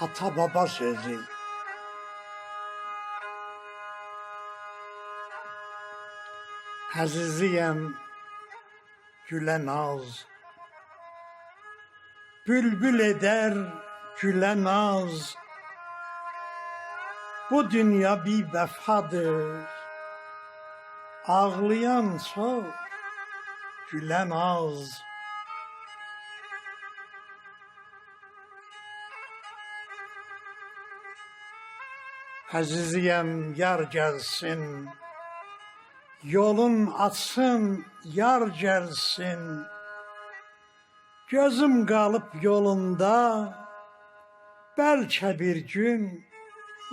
Ata baba sözü. Əziziyəm gülə naz, bülbül eder gülə naz. Bu dünya bir vəfadır, ağlayan çox gülə naz. Əziziyəm yar gəlsin, yolun açsın yar gəlsin. Gözüm qalıb yolunda, bəlkə bir gün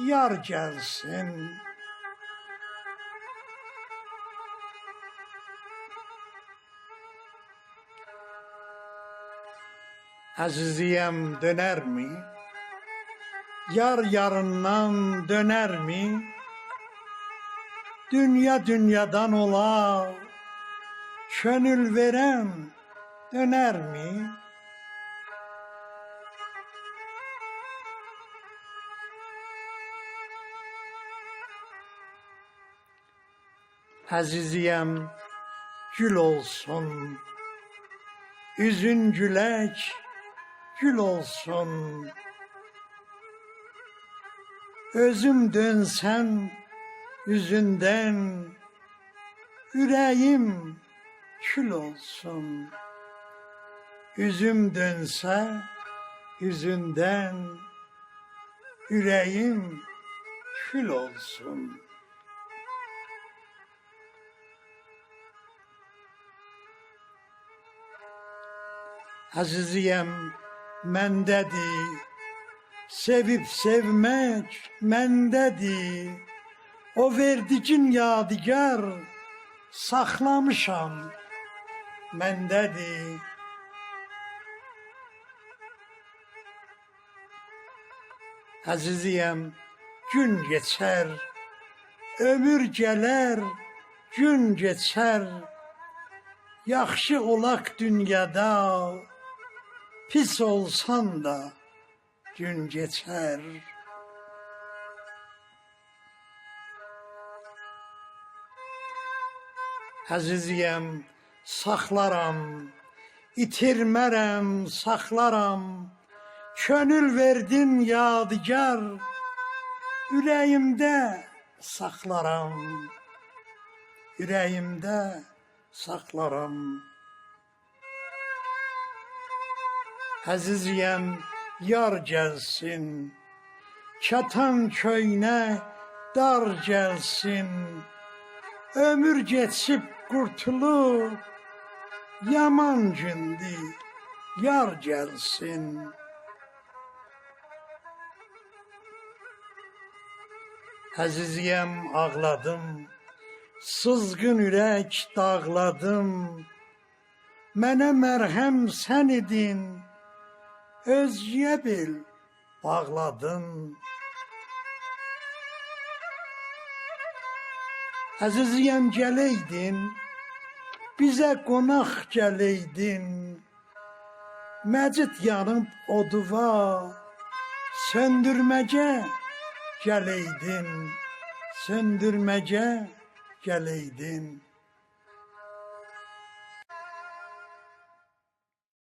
yar gəlsin. Əziziyəm dönərmi? Yar yarından dönərmi? Dünya dünyadan ola, könül verən dönərmi? Əziziyəm gül olsun, üzün gülək gül olsun. Özüm dönsəm yüzündən, ürəyim kül olsun. Üzüm dönsə yüzündən, ürəyim kül olsun. Əziziyəm məndədir, sevib sevmək məndədir. O verdigin yadigar saxlamışam məndədir. Əziziyəm gün geçər, ömür gələr, gün geçər. Yaxşı olaq dünyada, pis olsan da gün geçər. Əziziyəm saxlaram, itirmərəm saxlaram. Könül verdin yadigar, ürəyimdə saxlaram. Ürəyimdə saxlaram. Əziziyəm yar gəlsin, kətan köynə dar gəlsin. Ömür geçib qurtulub, yaman gündür yar gəlsin. Əziziyəm ağladım, sızğın ürək dağladım. Mənə mərhəm sən idin, özgəyə bil bağladın. Əziziyəm gələydin, bizə qonaq gələydin. Məcid yanıb oduva, söndürməcə gələydin. Söndürməcə gələydin.